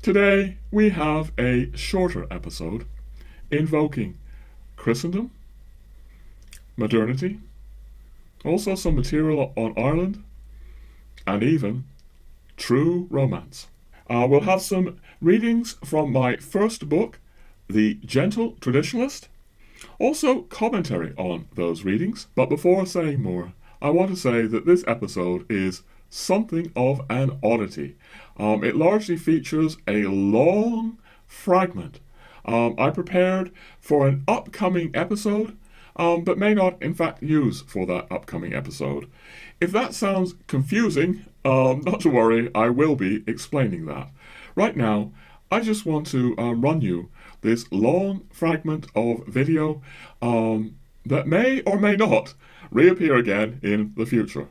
Today we have a shorter episode invoking Christendom, modernity, also some material on Ireland, and even true romance. We'll have some readings from my first book, The Gentle Traditionalist, also commentary on those readings. But before saying more, I want to say that this episode is something of an oddity. It largely features a long fragment I prepared for an upcoming episode, but may not in fact use for that upcoming episode. If that sounds confusing, not to worry, I will be explaining that. Right now, I just want to run you this long fragment of video that may or may not reappear again in the future.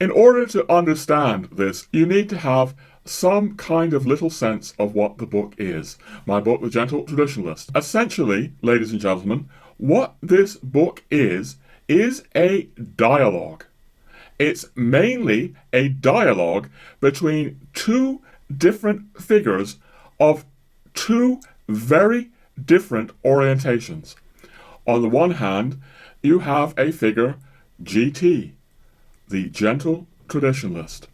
In order to understand this, you need to have some kind of little sense of what the book is. My book, The Gentle Traditionalist. Essentially, ladies and gentlemen, what this book is a dialogue. It's mainly a dialogue between two different figures of two very different orientations. On the one hand, you have a figure, GT, the Gentle Traditionalist,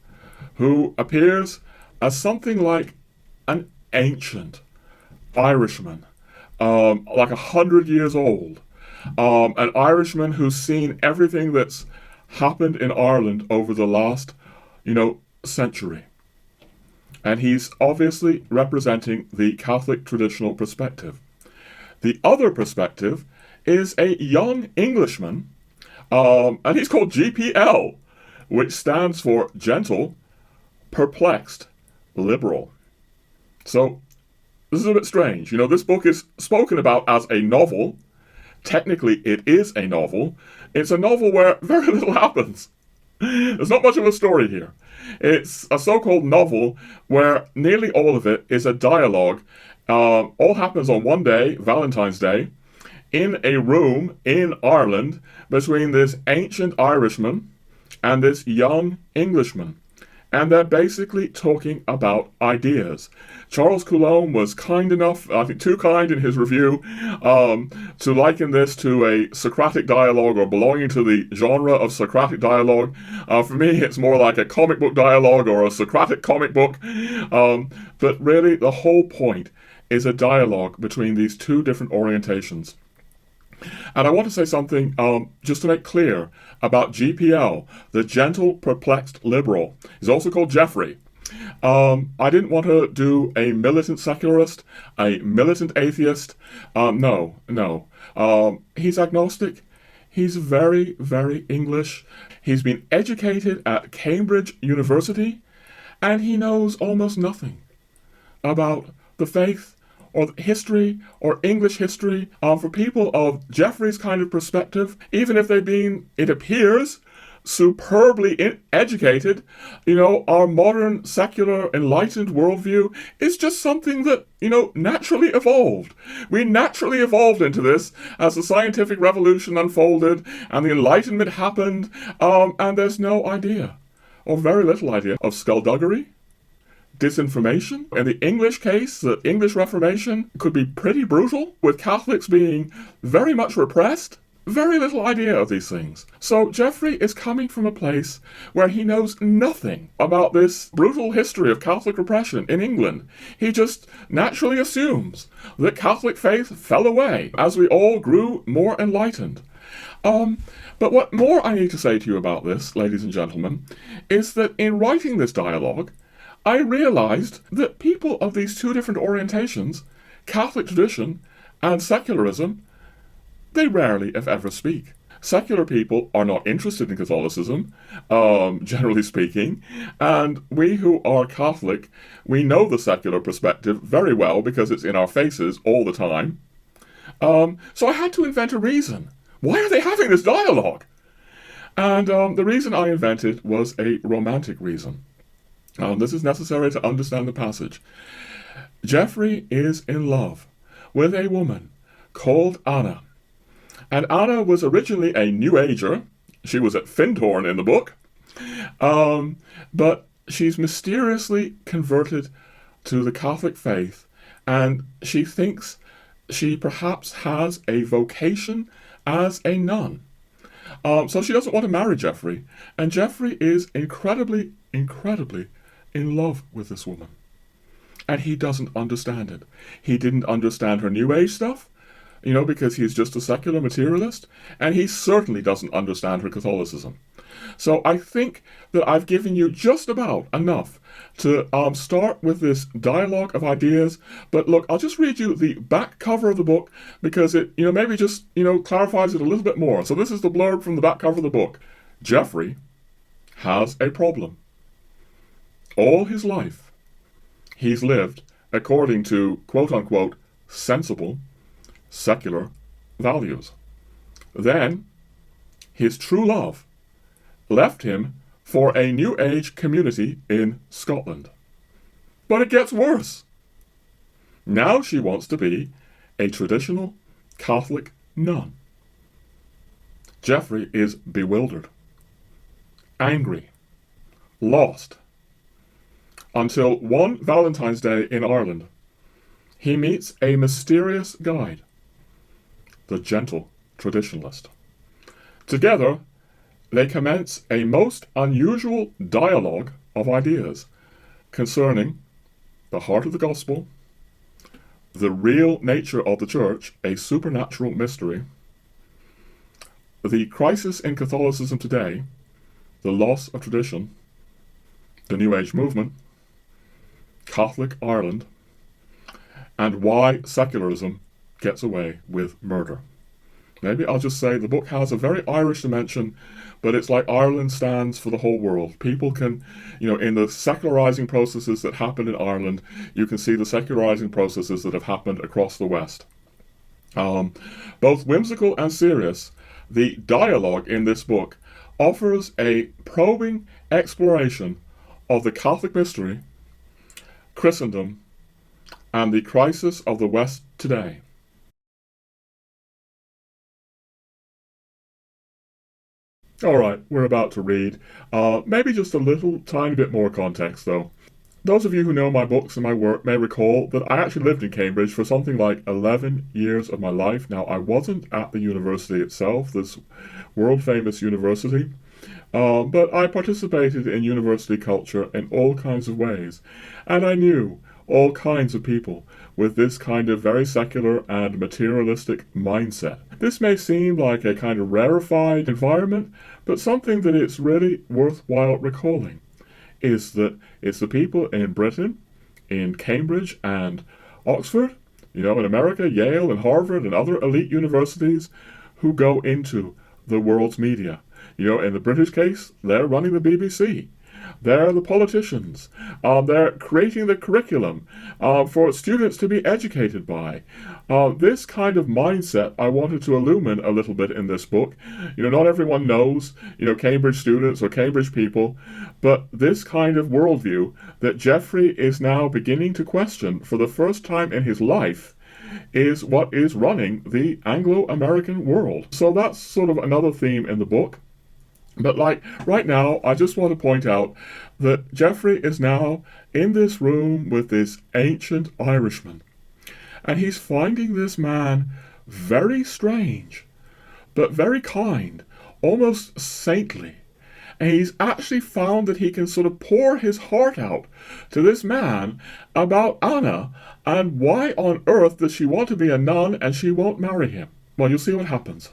who appears as something like an ancient Irishman, like 100 years old, an Irishman who's seen everything that's happened in Ireland over the last, century. And he's obviously representing the Catholic traditional perspective. The other perspective is a young Englishman, and he's called GPL, which stands for Gentle, Perplexed, Liberal. So, this is a bit strange. This book is spoken about as a novel. Technically, it is a novel. It's a novel where very little happens. There's not much of a story here. It's a so-called novel where nearly all of it is a dialogue. All happens on one day, Valentine's Day, in a room in Ireland between this ancient Irishman and this young Englishman. And they're basically talking about ideas. Charles Coulombe was kind enough, I think too kind in his review, to liken this to a Socratic dialogue or belonging to the genre of Socratic dialogue. For me, it's more like a comic book dialogue or a Socratic comic book. But really, the whole point is a dialogue between these two different orientations. And I want to say something just to make clear about GPL, the Gentle Perplexed Liberal. He's also called Jeffrey. I didn't want to do a militant secularist, a militant atheist. No. He's agnostic. He's very, very English. He's been educated at Cambridge University, and he knows almost nothing about the faith or history, or English history. For people of Jeffrey's kind of perspective, even if they've been, it appears, superbly educated, our modern, secular, enlightened worldview is just something that, naturally evolved. We naturally evolved into this as the scientific revolution unfolded and the Enlightenment happened, and there's no idea, or very little idea, of skullduggery, disinformation. In the English case, the English Reformation could be pretty brutal, with Catholics being very much repressed. Very little idea of these things. So Jeffrey is coming from a place where he knows nothing about this brutal history of Catholic repression in England. He just naturally assumes that Catholic faith fell away as we all grew more enlightened. But what more I need to say to you about this, ladies and gentlemen, is that in writing this dialogue, I realized that people of these two different orientations, Catholic tradition and secularism, they rarely, if ever, speak. Secular people are not interested in Catholicism, generally speaking, and we who are Catholic, we know the secular perspective very well because it's in our faces all the time. So I had to invent a reason. Why are they having this dialogue? And the reason I invented was a romantic reason. This is necessary to understand the passage. Jeffrey is in love with a woman called Anna. And Anna was originally a New Ager. She was at Findhorn in the book. But she's mysteriously converted to the Catholic faith, and she thinks she perhaps has a vocation as a nun. So she doesn't want to marry Jeffrey, and Jeffrey is incredibly, incredibly in love with this woman. And he doesn't understand it. He didn't understand her New Age stuff, because he's just a secular materialist, and he certainly doesn't understand her Catholicism. So I think that I've given you just about enough to start with this dialogue of ideas. But look, I'll just read you the back cover of the book because it, maybe just, clarifies it a little bit more. So this is the blurb from the back cover of the book. Jeffrey has a problem. All his life, he's lived according to quote-unquote sensible, secular values. Then, his true love left him for a New Age community in Scotland. But it gets worse. Now she wants to be a traditional Catholic nun. Jeffrey is bewildered, angry, lost, until one Valentine's Day in Ireland, he meets a mysterious guide, the Gentle Traditionalist. Together, they commence a most unusual dialogue of ideas concerning the heart of the gospel, the real nature of the church, a supernatural mystery, the crisis in Catholicism today, the loss of tradition, the New Age movement, Catholic Ireland, and why secularism gets away with murder. Maybe I'll just say the book has a very Irish dimension, but it's like Ireland stands for the whole world. People can, in the secularizing processes that happened in Ireland, you can see the secularizing processes that have happened across the West. Both whimsical and serious, the dialogue in this book offers a probing exploration of the Catholic mystery, Christendom, and the crisis of the West today. Alright, we're about to read. Maybe just a little tiny bit more context though. Those of you who know my books and my work may recall that I actually lived in Cambridge for something like 11 years of my life. Now, I wasn't at the university itself, this world-famous university, but I participated in university culture in all kinds of ways, and I knew all kinds of people with this kind of very secular and materialistic mindset. This may seem like a kind of rarefied environment, but something that it's really worthwhile recalling is that it's the people in Britain, in Cambridge and Oxford, in America, Yale and Harvard and other elite universities who go into the world's media. In the British case, they're running the BBC. They're the politicians. They're creating the curriculum for students to be educated by. This kind of mindset I wanted to illumine a little bit in this book. Not everyone knows, Cambridge students or Cambridge people, but this kind of worldview that Jeffrey is now beginning to question for the first time in his life is what is running the Anglo-American world. So that's sort of another theme in the book. But right now, I just want to point out that Jeffrey is now in this room with this ancient Irishman. And he's finding this man very strange, but very kind, almost saintly. And he's actually found that he can sort of pour his heart out to this man about Anna and why on earth does she want to be a nun and she won't marry him. Well, you'll see what happens.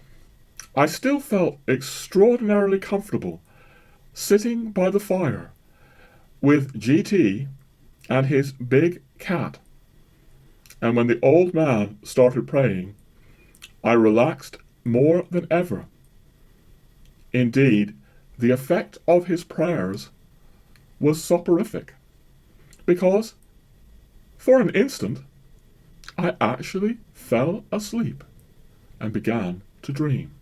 I still felt extraordinarily comfortable sitting by the fire with GT and his big cat. And when the old man started praying, I relaxed more than ever. Indeed, the effect of his prayers was soporific, because for an instant I actually fell asleep and began to dream.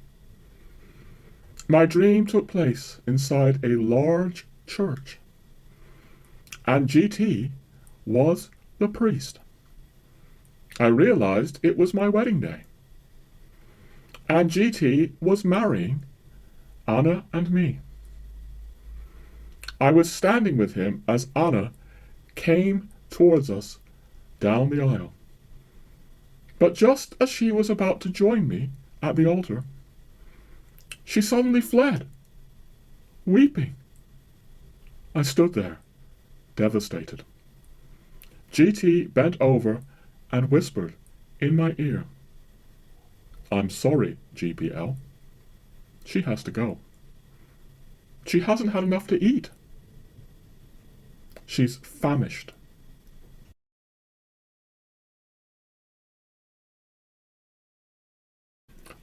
My dream took place inside a large church, and GT was the priest. I realized it was my wedding day, and GT was marrying Anna and me. I was standing with him as Anna came towards us down the aisle. But just as she was about to join me at the altar, she suddenly fled, weeping. I stood there, devastated. GT bent over and whispered in my ear, "I'm sorry, GPL. She has to go. She hasn't had enough to eat. She's famished."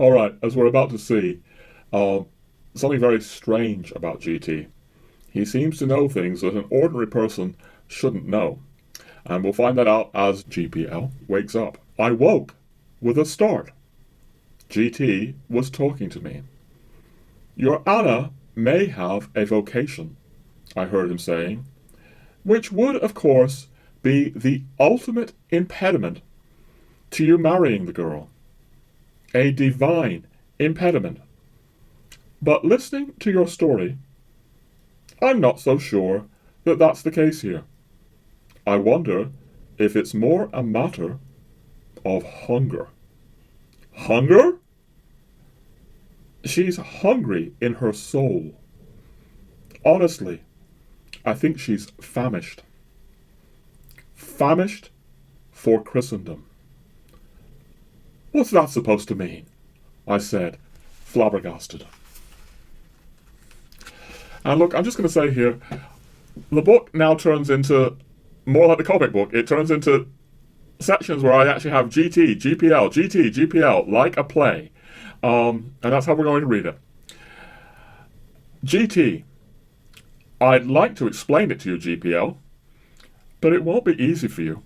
Alright, as we're about to see, something very strange about GT. He seems to know things that an ordinary person shouldn't know. And we'll find that out as GPL wakes up. I woke with a start. GT was talking to me. "Your Anna may have a vocation," I heard him saying, "which would, of course, be the ultimate impediment to you marrying the girl. A divine impediment. But listening to your story, I'm not so sure that that's the case here. I wonder if it's more a matter of hunger." Hunger? She's hungry in her soul. Honestly, I think she's famished. Famished for Christendom. "What's that supposed to mean?" I said, flabbergasted. And look, I'm just going to say here, the book now turns into more like the comic book. It turns into sections where I actually have GT, GPL, GT, GPL, like a play. And that's how we're going to read it. GT. I'd like to explain it to you, GPL, but it won't be easy for you.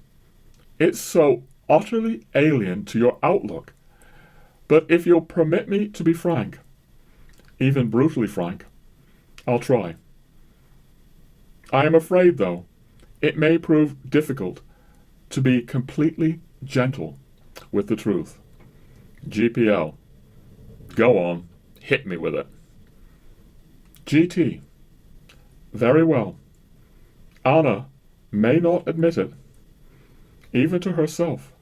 It's so utterly alien to your outlook. But if you'll permit me to be frank, even brutally frank, I'll try. I am afraid, though, it may prove difficult to be completely gentle with the truth. GPL. Go on, hit me with it. GT. Very well. Anna may not admit it, even to herself,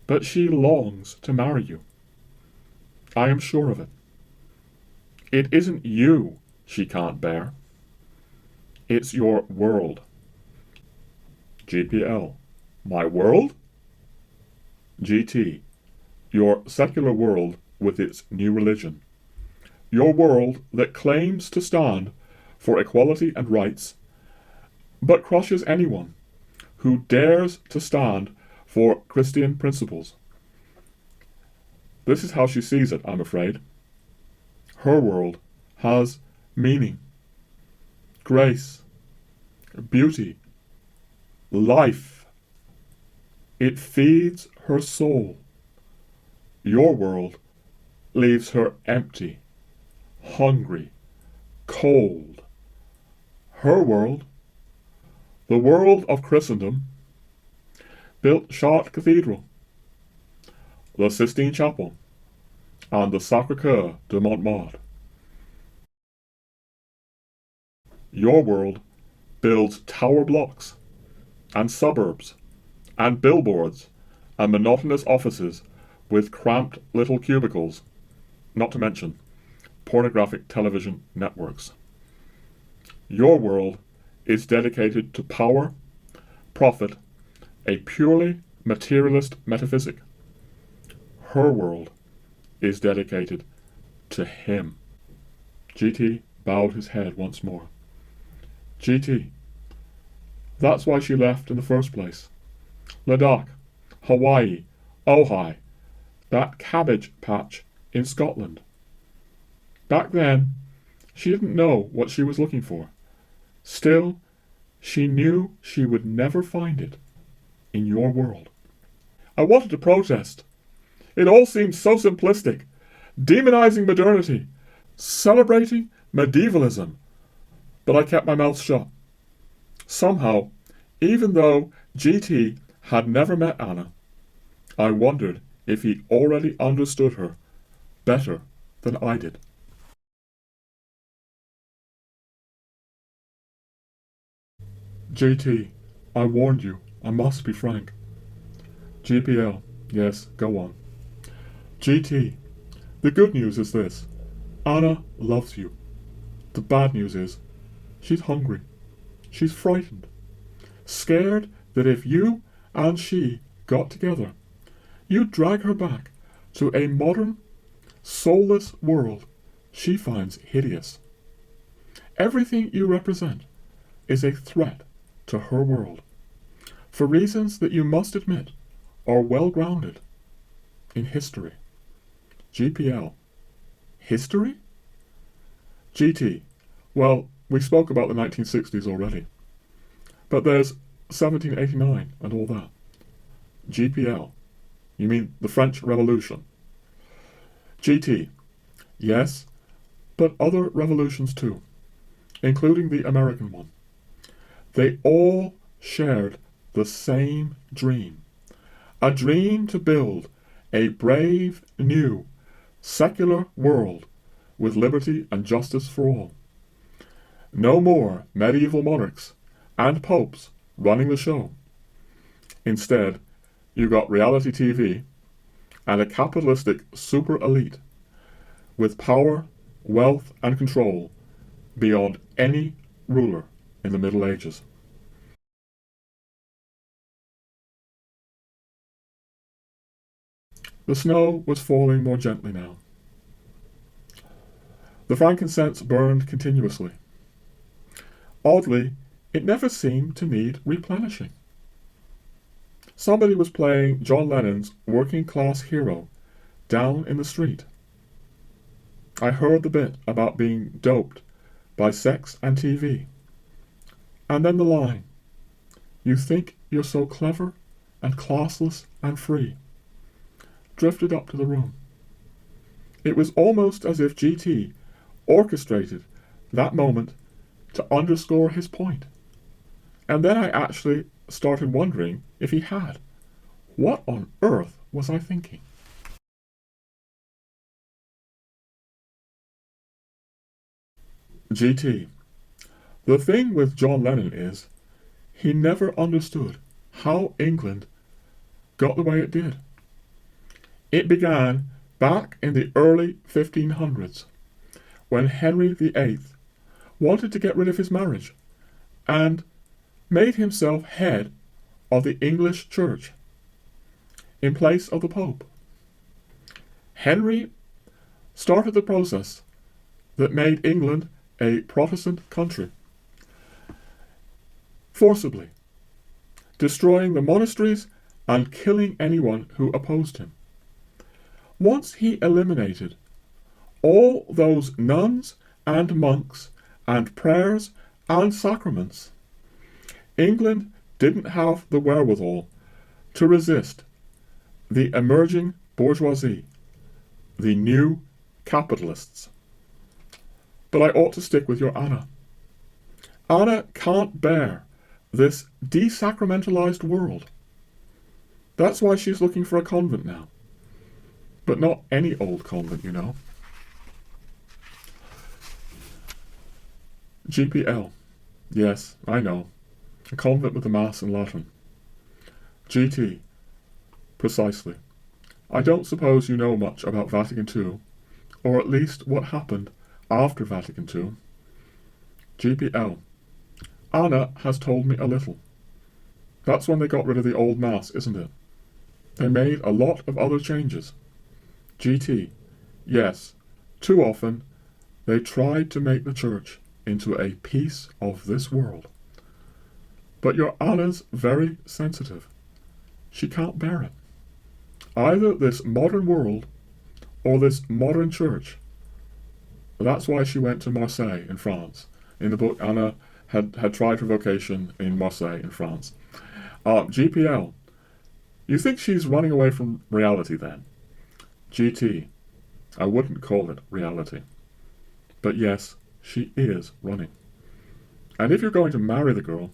but she longs to marry you. I am sure of it. It isn't you she can't bear. It's your world. GPL. My world? GT. Your secular world with its new religion. Your world that claims to stand for equality and rights, but crushes anyone who dares to stand for Christian principles. This is how she sees it, I'm afraid. Her world has meaning, grace, beauty, life. It feeds her soul. Your world leaves her empty, hungry, cold. Her world, the world of Christendom, built Chartres Cathedral, the Sistine Chapel, and the Sacré-Cœur de Montmartre. Your world builds tower blocks, and suburbs, and billboards, and monotonous offices with cramped little cubicles, not to mention pornographic television networks. Your world is dedicated to power, profit, a purely materialist metaphysic. Her world is dedicated to him. GT bowed his head once more. GT. That's why she left in the first place. Ladakh, Hawaii, Ojai, that cabbage patch in Scotland. Back then, she didn't know what she was looking for. Still, she knew she would never find it in your world. I wanted to protest. It all seemed so simplistic, demonizing modernity, celebrating medievalism, but I kept my mouth shut. Somehow, even though GT had never met Anna, I wondered if he already understood her better than I did. JT, I warned you. I must be frank. GPL, yes, go on. GT, the good news is this. Anna loves you. The bad news is, she's hungry. She's frightened. Scared that if you and she got together, you'd drag her back to a modern, soulless world she finds hideous. Everything you represent is a threat to her world, for reasons that you must admit are well grounded in history. GPL. History? GT. Well, we spoke about the 1960s already. But there's 1789 and all that. GPL. You mean the French Revolution? GT. Yes, but other revolutions too, including the American one. They all shared the same dream. A dream to build a brave, new, secular world with liberty and justice for all. No more medieval monarchs and popes running the show. Instead, you got reality TV and a capitalistic super elite with power, wealth, and control beyond any ruler in the Middle Ages. The snow was falling more gently now. The frankincense burned continuously. Oddly, it never seemed to need replenishing. Somebody was playing John Lennon's Working Class Hero down in the street. I heard the bit about being doped by sex and TV. And then the line, "You think you're so clever and classless and free," drifted up to the room. It was almost as if GT orchestrated that moment to underscore his point. And then I actually started wondering if he had. What on earth was I thinking? GT. The thing with John Lennon is, he never understood how England got the way it did. It began back in the early 1500s, when Henry VIII wanted to get rid of his marriage and made himself head of the English Church in place of the Pope. Henry started the process that made England a Protestant country, forcibly, destroying the monasteries and killing anyone who opposed him. Once he eliminated all those nuns and monks and prayers and sacraments, England didn't have the wherewithal to resist the emerging bourgeoisie, the new capitalists. But I ought to stick with your Anna. Anna can't bear this desacramentalized world. That's why she's looking for a convent now. But not any old convent, you know. GPL. Yes, I know. A convent with the Mass in Latin. GT. Precisely. I don't suppose you know much about Vatican II, or at least what happened after Vatican II. GPL. Anna has told me a little. That's when they got rid of the old Mass, isn't it? They made a lot of other changes. GT. Yes, too often they tried to make the Church into a piece of this world. But your Anna's very sensitive. She can't bear it. Either this modern world or this modern church. That's why she went to Marseille in France. In the book, Anna had tried her vocation in Marseille in France. GPL. You think she's running away from reality then? GT. I wouldn't call it reality. But yes, she is running. And if you're going to marry the girl,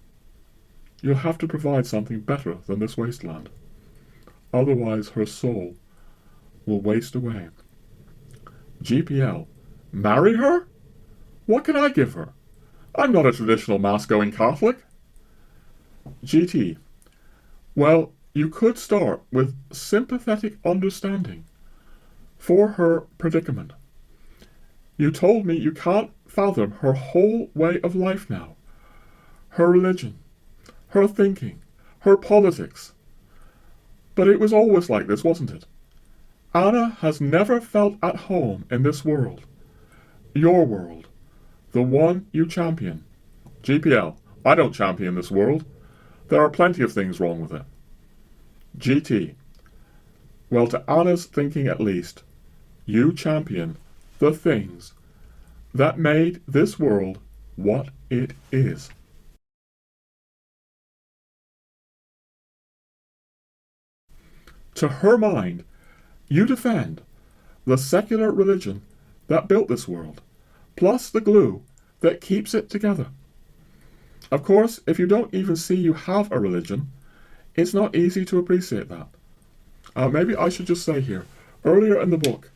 you'll have to provide something better than this wasteland. Otherwise her soul will waste away. GPL. Marry her? What can I give her? I'm not a traditional Mass-going Catholic. GT. Well, you could start with sympathetic understanding for her predicament. You told me you can't fathom her whole way of life now. Her religion, her thinking, her politics. But it was always like this, wasn't it? Anna has never felt at home in this world. Your world. The one you champion. GPL. I don't champion this world. There are plenty of things wrong with it. GT. Well, to Anna's thinking at least, you champion the things that made this world what it is. To her mind, you defend the secular religion that built this world, plus the glue that keeps it together. Of course, if you don't even see you have a religion, it's not easy to appreciate that. Maybe I should just say here, earlier in the book,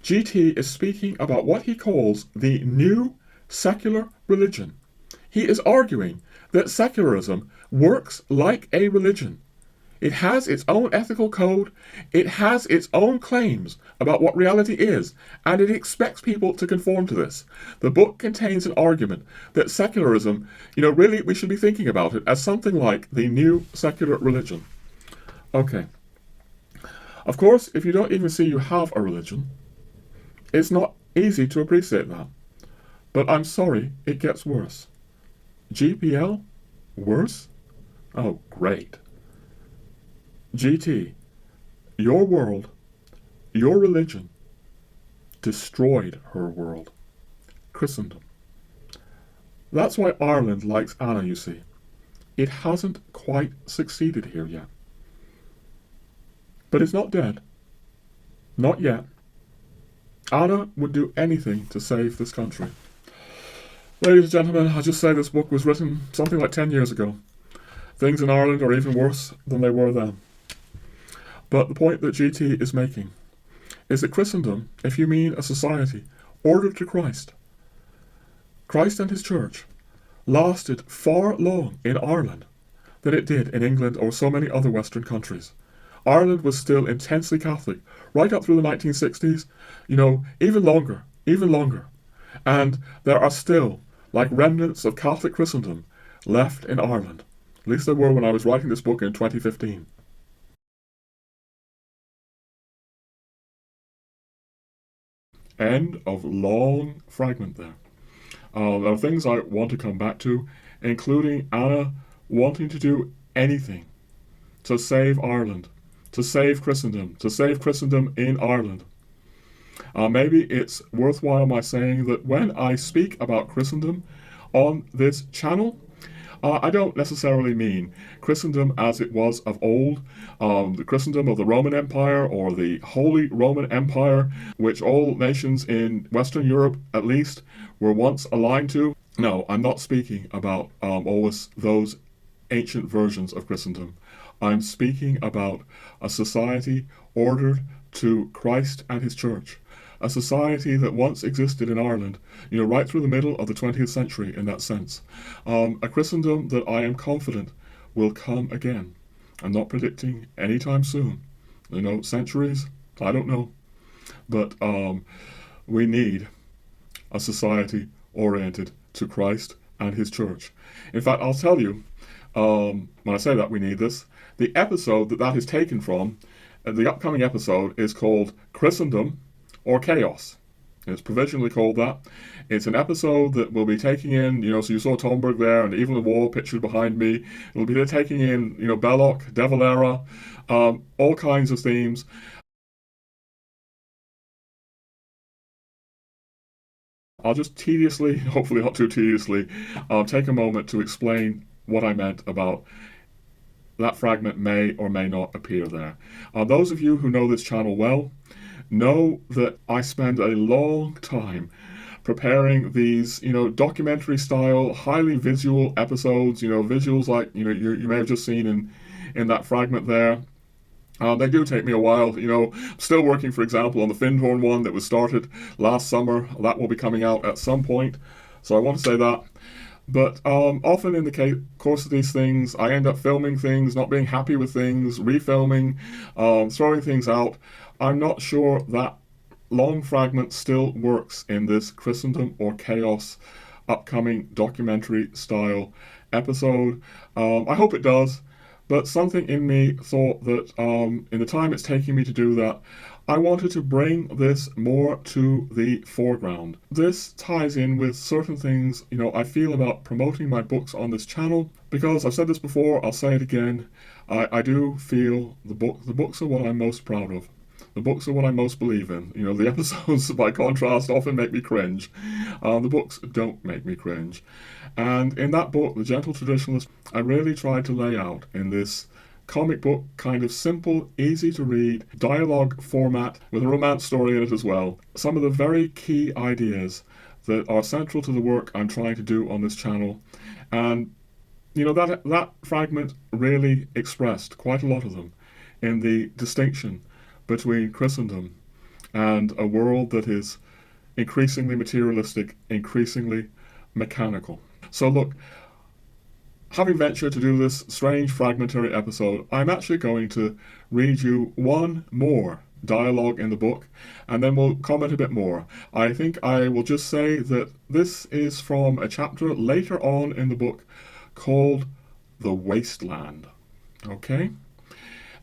GT is speaking about what he calls the new secular religion. He is arguing that secularism works like a religion. It has its own ethical code, it has its own claims about what reality is, and it expects people to conform to this. The book contains an argument that secularism, really we should be thinking about it as something like the new secular religion. Okay. Of course, if you don't even see you have a religion, it's not easy to appreciate that. But I'm sorry, it gets worse. GPL? Worse? Oh, great. GT, your world, your religion, destroyed her world. Christendom. That's why Ireland likes Anna, you see. It hasn't quite succeeded here yet. But it's not dead. Not yet. Anna would do anything to save this country. Ladies and gentlemen, I just say this book was written something like 10 years ago. Things in Ireland are even worse than they were then. But the point that GT is making is that Christendom, if you mean a society ordered to Christ and his church, lasted far long in Ireland than it did in England or so many other Western countries. Ireland was still intensely Catholic right up through the 1960s, even longer. And there are still, like remnants of Catholic Christendom, left in Ireland. At least there were when I was writing this book in 2015. End of long fragment there. There are things I want to come back to, including Anna wanting to do anything to save Ireland, to save Christendom in Ireland. Maybe it's worthwhile my saying that when I speak about Christendom on this channel, I don't necessarily mean Christendom as it was of old, the Christendom of the Roman Empire or the Holy Roman Empire, which all nations in Western Europe, at least, were once aligned to. No, I'm not speaking about always those ancient versions of Christendom. I'm speaking about a society ordered to Christ and his church. A society that once existed in Ireland, right through the middle of the 20th century in that sense. A Christendom that I am confident will come again. I'm not predicting anytime soon. Centuries, I don't know. But we need a society oriented to Christ and his church. In fact, I'll tell you, when I say that we need this, the episode that is taken from, the upcoming episode is called Christendom or Chaos. It's provisionally called that. It's an episode that will be taking in, so you saw Thunberg there and Evelyn Waugh pictured behind me. It'll be taking in, Belloc, De Valera, all kinds of themes. I'll just tediously, hopefully not too tediously, take a moment to explain what I meant about that fragment may or may not appear there. Those of you who know this channel well, know that I spend a long time preparing these, documentary style, highly visual episodes, visuals like, you may have just seen in that fragment there. They do take me a while, I'm still working, for example, on the Findhorn one that was started last summer. That will be coming out at some point. So I want to say that. But often in the course of these things, I end up filming things, not being happy with things, refilming, throwing things out. I'm not sure that long fragment still works in this Christendom or Chaos upcoming documentary style episode. I hope it does, but something in me thought that in the time it's taking me to do that, I wanted to bring this more to the foreground. This ties in with certain things, I feel about promoting my books on this channel, because I've said this before, I'll say it again. I do feel the books are what I'm most proud of. The books are what I most believe in. The episodes, by contrast, often make me cringe. The books don't make me cringe. And in that book, The Gentle Traditionalist, I really tried to lay out in this comic book, kind of simple, easy to read, dialogue format with a romance story in it as well, some of the very key ideas that are central to the work I'm trying to do on this channel. And that fragment really expressed quite a lot of them in the distinction between Christendom and a world that is increasingly materialistic, increasingly mechanical. So look, having ventured to do this strange fragmentary episode, I'm actually going to read you one more dialogue in the book, and then we'll comment a bit more. I think I will just say that this is from a chapter later on in the book called The Wasteland. Okay?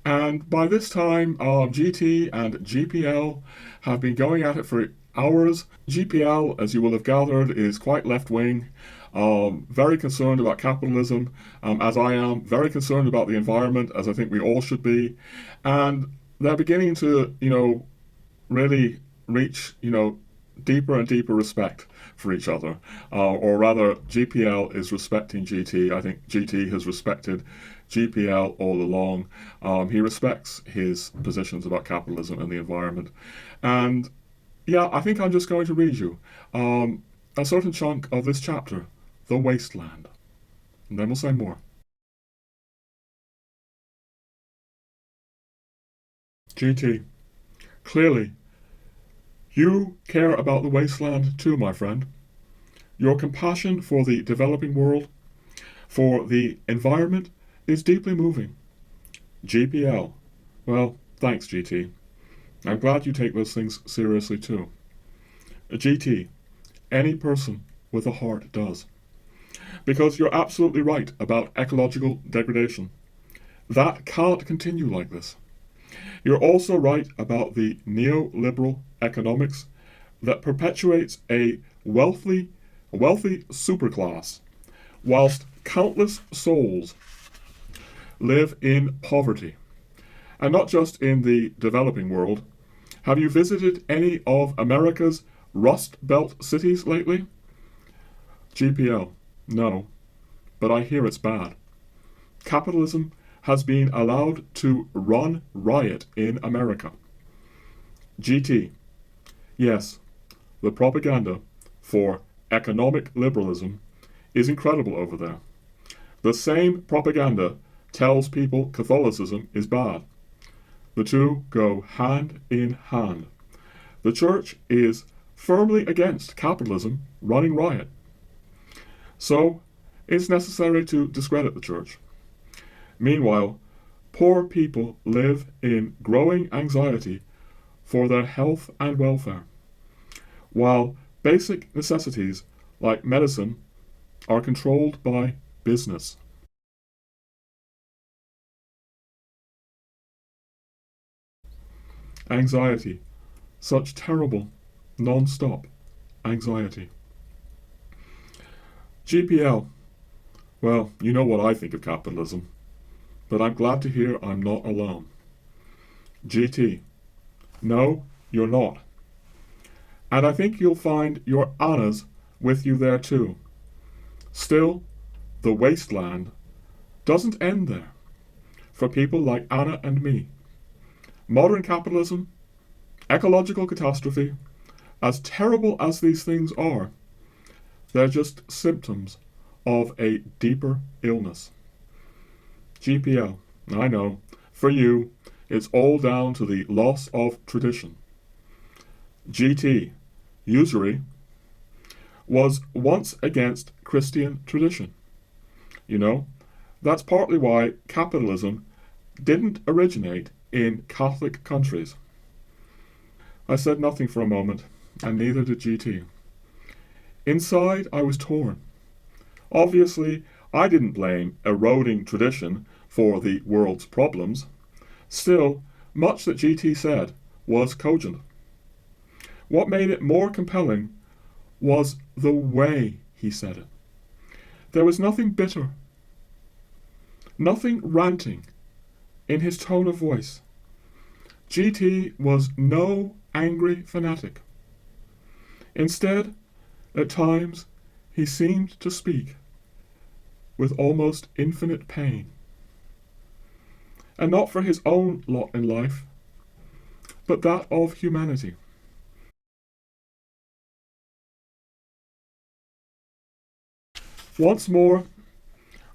And by this time, GT and GPL have been going at it for hours. GPL, as you will have gathered, is quite left-wing, very concerned about capitalism, as I am, very concerned about the environment, as I think we all should be. And they're beginning to, really reach, deeper and deeper respect for each other. Or rather, GPL is respecting GT. I think GT has respected GPL all along. He respects his positions about capitalism and the environment. And yeah, I think I'm just going to read you a certain chunk of this chapter, The Wasteland. And then we'll say more. GT, clearly, you care about the wasteland too, my friend. Your compassion for the developing world, for the environment, is deeply moving. GPL, well, thanks, GT. I'm glad you take those things seriously too. GT, any person with a heart does. Because you're absolutely right about ecological degradation. That can't continue like this. You're also right about the neoliberal economics that perpetuates a wealthy superclass, whilst countless souls live in poverty. And not just in the developing world. Have you visited any of America's Rust Belt cities lately? GPL, no, but I hear it's bad. Capitalism has been allowed to run riot in America. GT, yes, the propaganda for economic liberalism is incredible over there. The same propaganda tells people Catholicism is bad. The two go hand in hand. The church is firmly against capitalism running riot. So, it's necessary to discredit the church. Meanwhile, poor people live in growing anxiety for their health and welfare, while basic necessities like medicine are controlled by business. Anxiety, such terrible, non-stop anxiety. GPL, well, you know what I think of capitalism, but I'm glad to hear I'm not alone. GT, no, you're not. And I think you'll find your Annas with you there too. Still, the wasteland doesn't end there for people like Anna and me. Modern capitalism, ecological catastrophe, as terrible as these things are, they're just symptoms of a deeper illness. GPL, I know, for you, it's all down to the loss of tradition. GT, usury, was once against Christian tradition. You know, that's partly why capitalism didn't originate in Catholic countries. I said nothing for a moment, and neither did GT. Inside, I was torn. Obviously, I didn't blame eroding tradition for the world's problems. Still, much that GT said was cogent. What made it more compelling was the way he said it. There was nothing bitter, nothing ranting in his tone of voice. GT was no angry fanatic. Instead, at times, he seemed to speak with almost infinite pain. And not for his own lot in life, but that of humanity. Once more,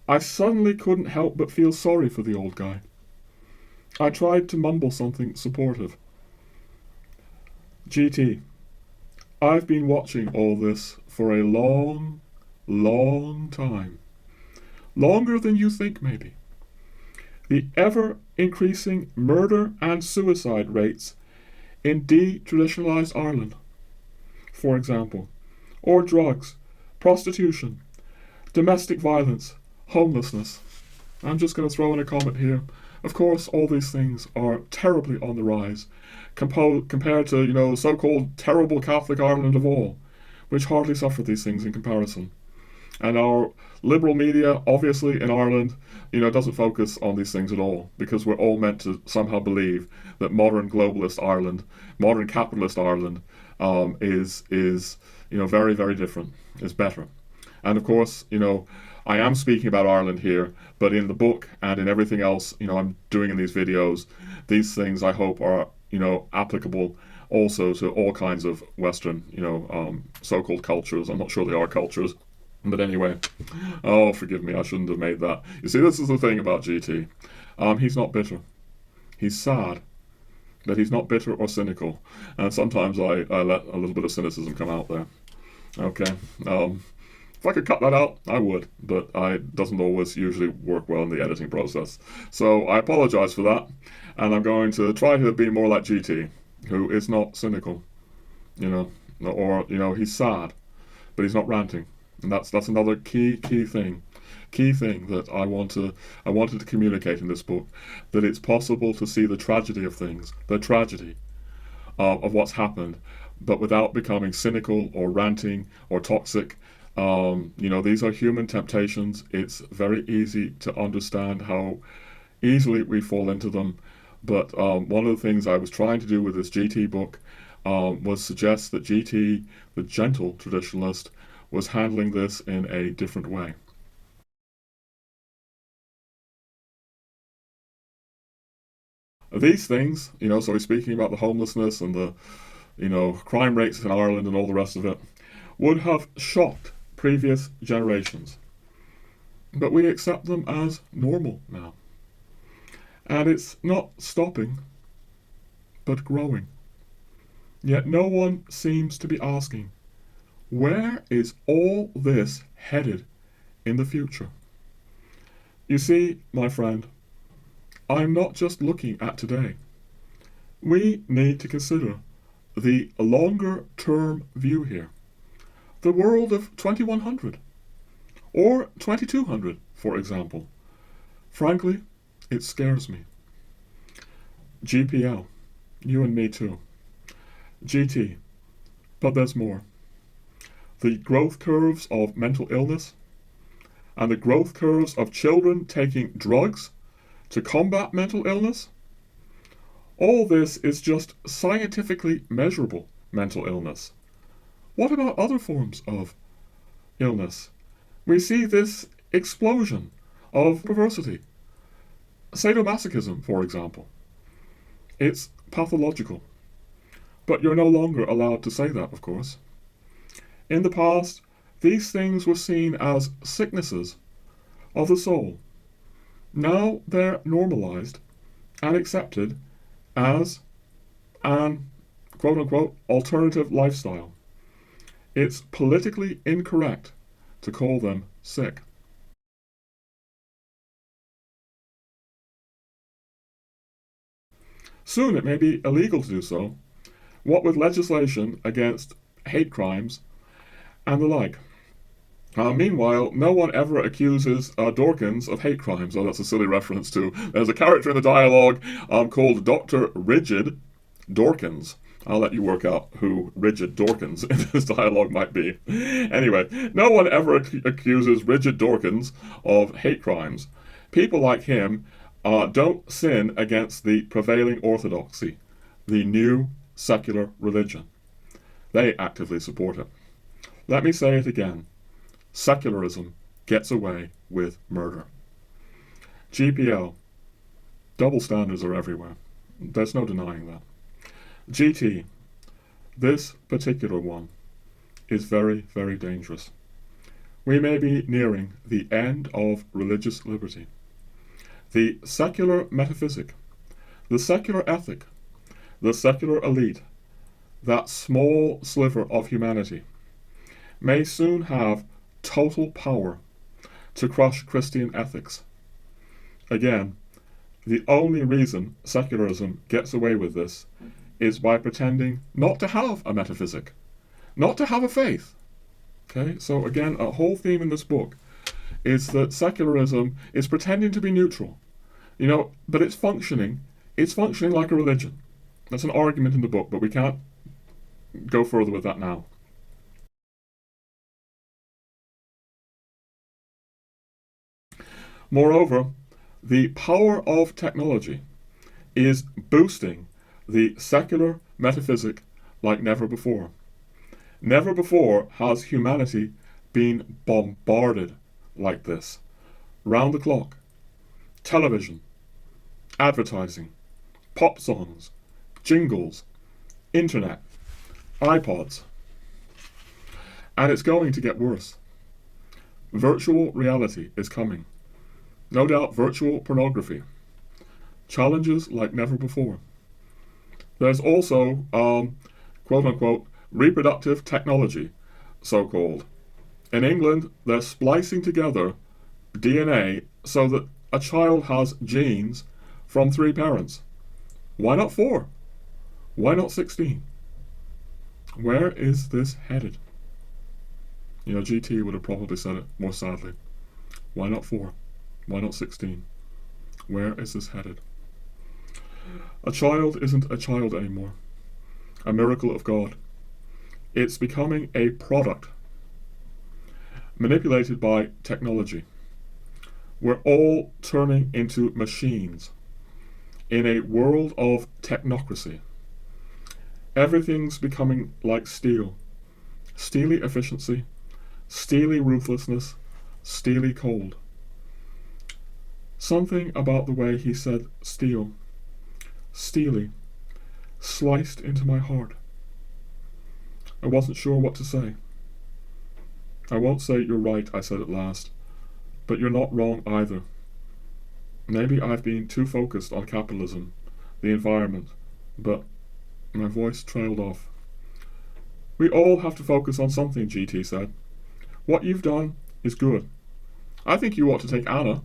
I suddenly couldn't help but feel sorry for the old guy. I tried to mumble something supportive. GT, I've been watching all this for a long, long time. Longer than you think, maybe. The ever-increasing murder and suicide rates in de-traditionalized Ireland, for example, or drugs, prostitution, domestic violence, homelessness. I'm just going to throw in a comment here. Of course, all these things are terribly on the rise, compared to, so-called terrible Catholic Ireland of all, which hardly suffered these things in comparison. And our liberal media, obviously, in Ireland, doesn't focus on these things at all, because we're all meant to somehow believe that modern globalist Ireland, modern capitalist Ireland, is very, very different, is better. And of course, I am speaking about Ireland here, but in the book and in everything else, I'm doing in these videos, these things I hope are, applicable also to all kinds of Western, so-called cultures. I'm not sure they are cultures. But anyway, oh, forgive me, I shouldn't have made that. You see, this is the thing about GT. He's not bitter. He's sad, but he's not bitter or cynical. And sometimes I let a little bit of cynicism come out there. Okay. If I could cut that out, I would, but it doesn't always usually work well in the editing process. So I apologize for that, and I'm going to try to be more like GT, who is not cynical, or he's sad, but he's not ranting. And that's another key thing that I wanted to communicate in this book, that it's possible to see the tragedy of things, the tragedy of what's happened, but without becoming cynical or ranting or toxic. These are human temptations. It's very easy to understand how easily we fall into them. But one of the things I was trying to do with this GT book was suggest that GT, the Gentle Traditionalist, was handling this in a different way. These things, so he's speaking about the homelessness and the, crime rates in Ireland and all the rest of it, would have shocked previous generations. But we accept them as normal now. And it's not stopping, but growing. Yet no one seems to be asking, where is all this headed in the future? You see, my friend, I'm not just looking at today. We need to consider the longer-term view here. The world of 2100, or 2200, for example. Frankly, it scares me. GPL, you and me too. GT, but there's more. The growth curves of mental illness and the growth curves of children taking drugs to combat mental illness, all this is just scientifically measurable mental illness. What about other forms of illness? We see this explosion of perversity. Sadomasochism, for example. It's pathological. But you're no longer allowed to say that, of course. In the past, these things were seen as sicknesses of the soul. Now they're normalized and accepted as an quote-unquote alternative lifestyle. It's politically incorrect to call them sick. Soon it may be illegal to do so, what with legislation against hate crimes and the like. Meanwhile, no one ever accuses Dawkins of hate crimes. Oh, that's a silly reference to. There's a character in the dialogue called Dr. Rigid Dawkins. I'll let you work out who Rigid Dawkins in this dialogue might be. Anyway, no one ever accuses Rigid Dawkins of hate crimes. People like him don't sin against the prevailing orthodoxy, the new secular religion. They actively support it. Let me say it again. Secularism gets away with murder. GPL. Double standards are everywhere. There's no denying that. GT. This particular one is very, very dangerous. We may be nearing the end of religious liberty. The secular metaphysic, the secular ethic, the secular elite, that small sliver of humanity, may soon have total power to crush Christian ethics. Again, the only reason secularism gets away with this is by pretending not to have a metaphysic, not to have a faith. Okay, so again, a whole theme in this book is that secularism is pretending to be neutral, but it's functioning like a religion. That's an argument in the book, but we can't go further with that now. Moreover, the power of technology is boosting the secular metaphysic like never before. Never before has humanity been bombarded like this. Round the clock. Television, advertising, pop songs, jingles, internet, iPods. And it's going to get worse. Virtual reality is coming. No doubt virtual pornography. Challenges like never before. There's also, quote-unquote, reproductive technology, so-called. In England, they're splicing together DNA so that a child has genes from 3 parents. Why not 4? Why not 16? Where is this headed? GT would have probably said it more sadly. Why not 4? Why not 16? Where is this headed? A child isn't a child anymore. A miracle of God. It's becoming a product manipulated by technology. We're all turning into machines in a world of technocracy. Everything's becoming like steel. Steely efficiency, steely ruthlessness, steely cold. Something about the way he said steel, steely, sliced into my heart. I wasn't sure what to say. I won't say you're right, I said at last, but you're not wrong either. Maybe I've been too focused on capitalism, the environment, but my voice trailed off. We all have to focus on something, GT said. What you've done is good. I think you ought to take Anna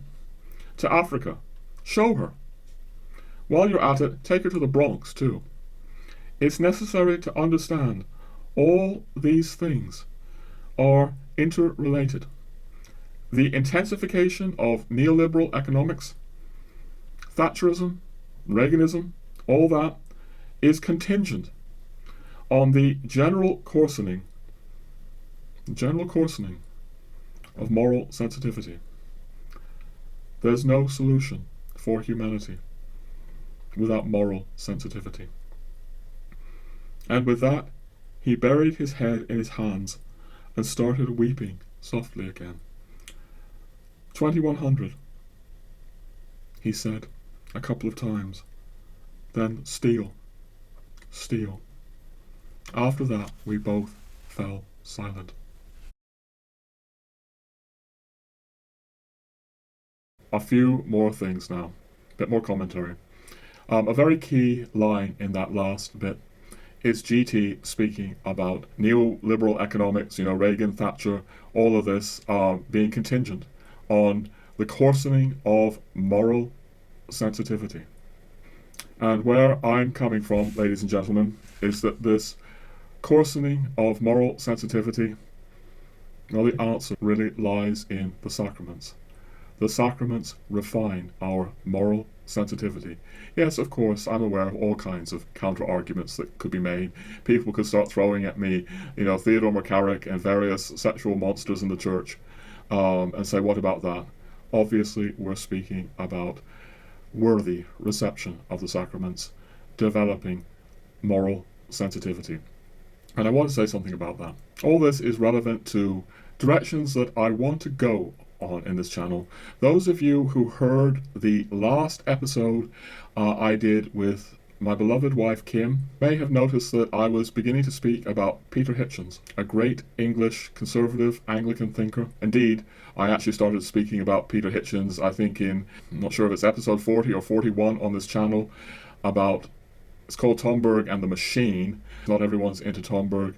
to Africa. Show her. While you're at it, take her to the Bronx, too. It's necessary to understand all these things are interrelated. The intensification of neoliberal economics, Thatcherism, Reaganism, all that is contingent on the general coarsening of moral sensitivity. There's no solution for humanity without moral sensitivity. And with that, he buried his head in his hands and started weeping softly again. 2100, he said a couple of times. Then steel, steel. After that, we both fell silent. A few more things now, a bit more commentary. A very key line in that last bit it's GT speaking about neoliberal economics, Reagan, Thatcher, all of this being contingent on the coarsening of moral sensitivity. And where I'm coming from, ladies and gentlemen, is that this coarsening of moral sensitivity, well, the answer really lies in the sacraments. The sacraments refine our moral sensitivity. Yes, of course, I'm aware of all kinds of counter-arguments that could be made. People could start throwing at me, Theodore McCarrick and various sexual monsters in the church, and say, what about that? Obviously, we're speaking about worthy reception of the sacraments, developing moral sensitivity. And I want to say something about that. All this is relevant to directions that I want to go on in this channel. Those of you who heard the last episode I did with my beloved wife Kim may have noticed that I was beginning to speak about Peter Hitchens, a great English conservative Anglican thinker. Indeed, I actually started speaking about Peter Hitchens, I think I'm not sure if it's episode 40 or 41 on this channel, it's called Tomberg and the Machine. Not everyone's into Tomberg,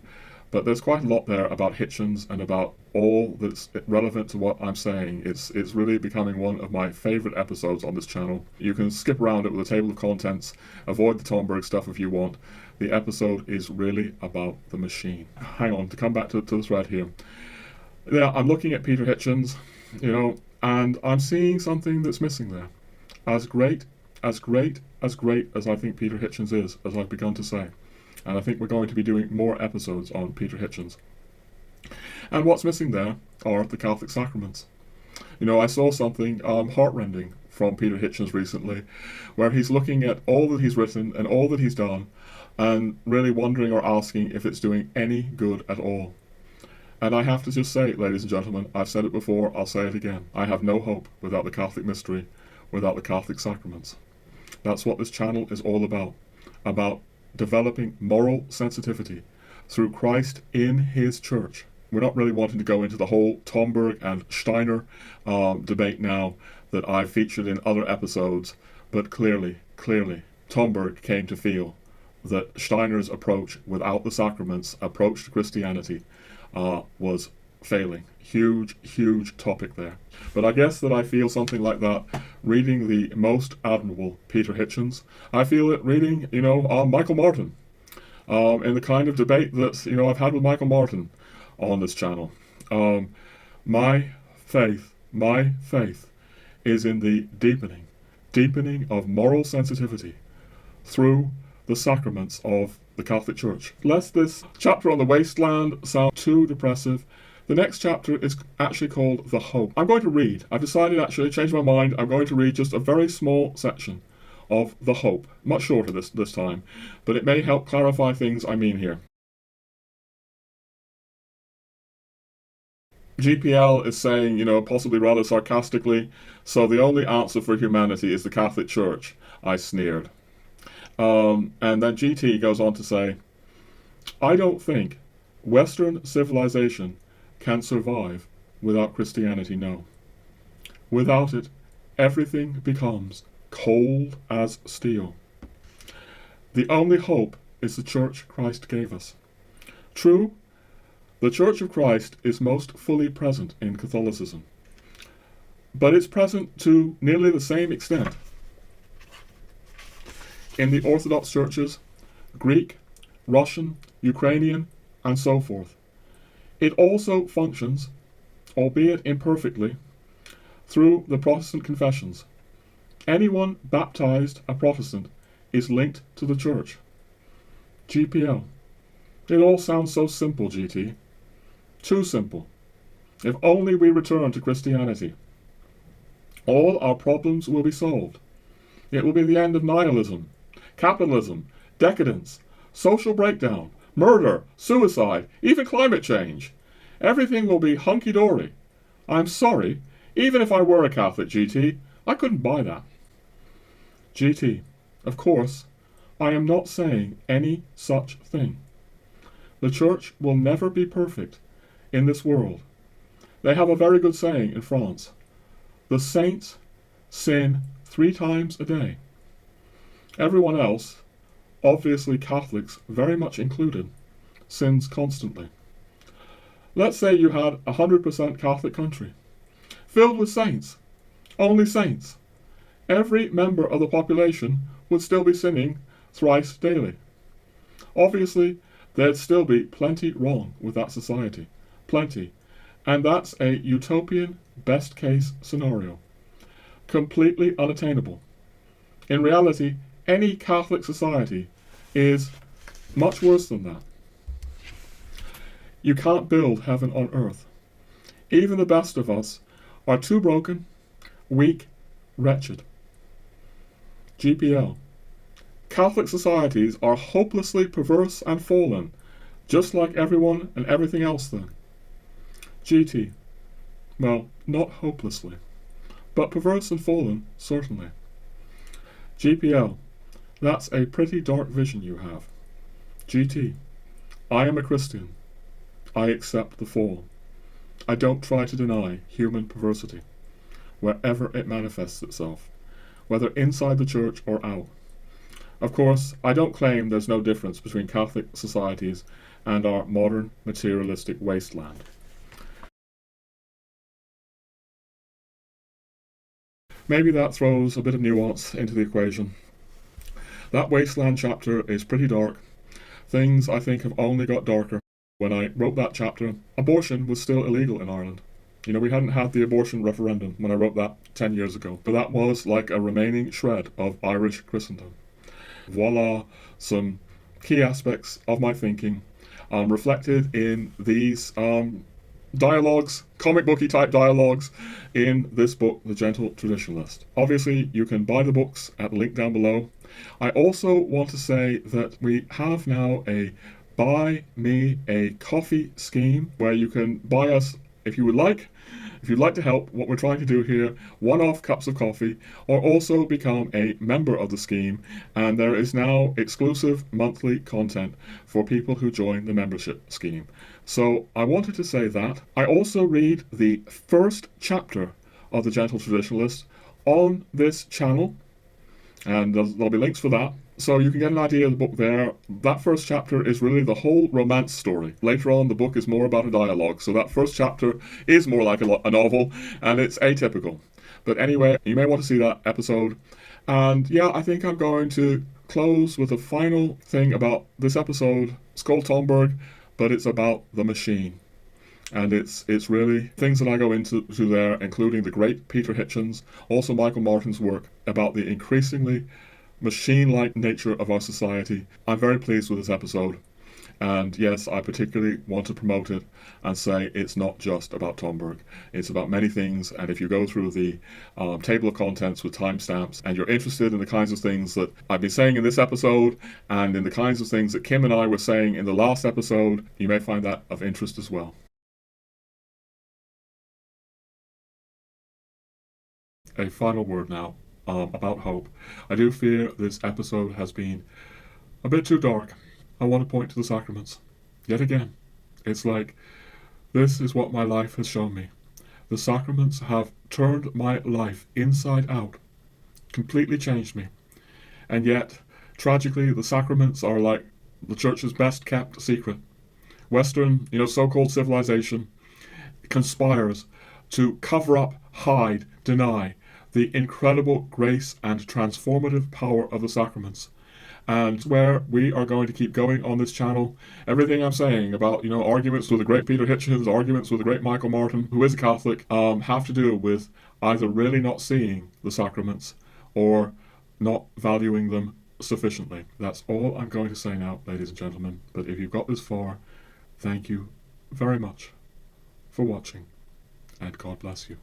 but there's quite a lot there about Hitchens and about all that's relevant to what I'm saying. It's really becoming one of my favorite episodes on this channel. You can skip around it with a table of contents, avoid the Tomberg stuff if you want. The episode is really about the machine. Hang on, to come back to the thread here. Yeah, I'm looking at Peter Hitchens, and I'm seeing something that's missing there. As great as I think Peter Hitchens is, as I've begun to say. And I think we're going to be doing more episodes on Peter Hitchens. And what's missing there are the Catholic sacraments. I saw something heartrending from Peter Hitchens recently, where he's looking at all that he's written and all that he's done, and really wondering or asking if it's doing any good at all. And I have to just say, ladies and gentlemen, I've said it before, I'll say it again. I have no hope without the Catholic mystery, without the Catholic sacraments. That's what this channel is all about developing moral sensitivity through Christ in his church. We're not really wanting to go into the whole Tomberg and Steiner debate now that I've featured in other episodes, but clearly, Tomberg came to feel that Steiner's approach without the sacraments, approach to Christianity, was failing. Huge topic there. But I guess that I feel something like that reading the most admirable Peter Hitchens. I feel it reading, Michael Martin, in the kind of debate that, I've had with Michael Martin on this channel. My faith is in the deepening of moral sensitivity through the sacraments of the Catholic Church. Lest this chapter on the wasteland sound too depressive, the next chapter is actually called The Hope. I'm going to read. I've decided, actually, changed my mind. I'm going to read just a very small section of The Hope. Much shorter this time, but it may help clarify things I mean here. GPL is saying, possibly rather sarcastically, so the only answer for humanity is the Catholic Church. I sneered. And then GT goes on to say, I don't think Western civilization can survive without Christianity, no. Without it, everything becomes cold as steel. The only hope is the church Christ gave us. True, the Church of Christ is most fully present in Catholicism, but it's present to nearly the same extent in the Orthodox churches, Greek, Russian, Ukrainian, and so forth. It also functions, albeit imperfectly, through the Protestant confessions. Anyone baptized a Protestant is linked to the church. GPL. It all sounds so simple, GT. Too simple. If only we return to Christianity, all our problems will be solved. It will be the end of nihilism, capitalism, decadence, social breakdown, murder, suicide, even climate change. Everything will be hunky-dory. I'm sorry, even if I were a Catholic, GT, I couldn't buy that. GT, of course, I am not saying any such thing. The church will never be perfect in this world. They have a very good saying in France. The saints sin 3 times a day. Everyone else obviously Catholics very much included, sins constantly. Let's say you had a 100% Catholic country, filled with saints, only saints. Every member of the population would still be sinning thrice daily. Obviously, there'd still be plenty wrong with that society. Plenty. And that's a utopian best case scenario. Completely unattainable. In reality, any Catholic society is much worse than that. You can't build heaven on earth. Even the best of us are too broken, weak, wretched. GPL. Catholic societies are hopelessly perverse and fallen, just like everyone and everything else then. GT. Well, not hopelessly, but perverse and fallen, certainly. GPL. That's a pretty dark vision you have. GT. I am a Christian. I accept the fall. I don't try to deny human perversity, wherever it manifests itself, whether inside the church or out. Of course, I don't claim there's no difference between Catholic societies and our modern materialistic wasteland. Maybe that throws a bit of nuance into the equation. That wasteland chapter is pretty dark. Things, I think, have only got darker. When I wrote that chapter, abortion was still illegal in Ireland. You know, we hadn't had the abortion referendum when I wrote that 10 years ago, but that was like a remaining shred of Irish Christendom. Voila, some key aspects of my thinking reflected in these dialogues, comic booky type dialogues in this book, The Gentle Traditionalist. Obviously, you can buy the books at the link down below. I also want to say that we have now a Buy Me a Coffee scheme where you can buy us, if you would like, if you'd like to help what we're trying to do here, one-off cups of coffee, or also become a member of the scheme. And there is now exclusive monthly content for people who join the membership scheme. So I wanted to say that. I also read the first chapter of The Gentle Traditionalist on this channel, and there'll be links for that. So you can get an idea of the book there. That first chapter is really the whole romance story. Later on, the book is more about a dialogue. So that first chapter is more like a novel, and it's atypical. But anyway, you may want to see that episode. And yeah, I think I'm going to close with a final thing about this episode. It's called Thomberg, but it's about the machine. And it's really things that I go into there, including the great Peter Hitchens, also Michael Martin's work about the increasingly machine-like nature of our society. I'm very pleased with this episode, and yes, I particularly want to promote it and say it's not just about Thomberg. It's about many things, and if you go through the table of contents with timestamps and you're interested in the kinds of things that I've been saying in this episode and in the kinds of things that Kim and I were saying in the last episode, you may find that of interest as well. A final word now. About hope. I do fear this episode has been a bit too dark. I want to point to the sacraments. Yet again, it's like, this is what my life has shown me. The sacraments have turned my life inside out, completely changed me. And yet, tragically, the sacraments are like the church's best kept secret. Western, so-called civilization conspires to cover up, hide, deny the incredible grace and transformative power of the sacraments. And where we are going to keep going on this channel, everything I'm saying about, arguments with the great Peter Hitchens, arguments with the great Michael Martin, who is a Catholic, have to do with either really not seeing the sacraments or not valuing them sufficiently. That's all I'm going to say now, ladies and gentlemen. But if you've got this far, thank you very much for watching, and God bless you.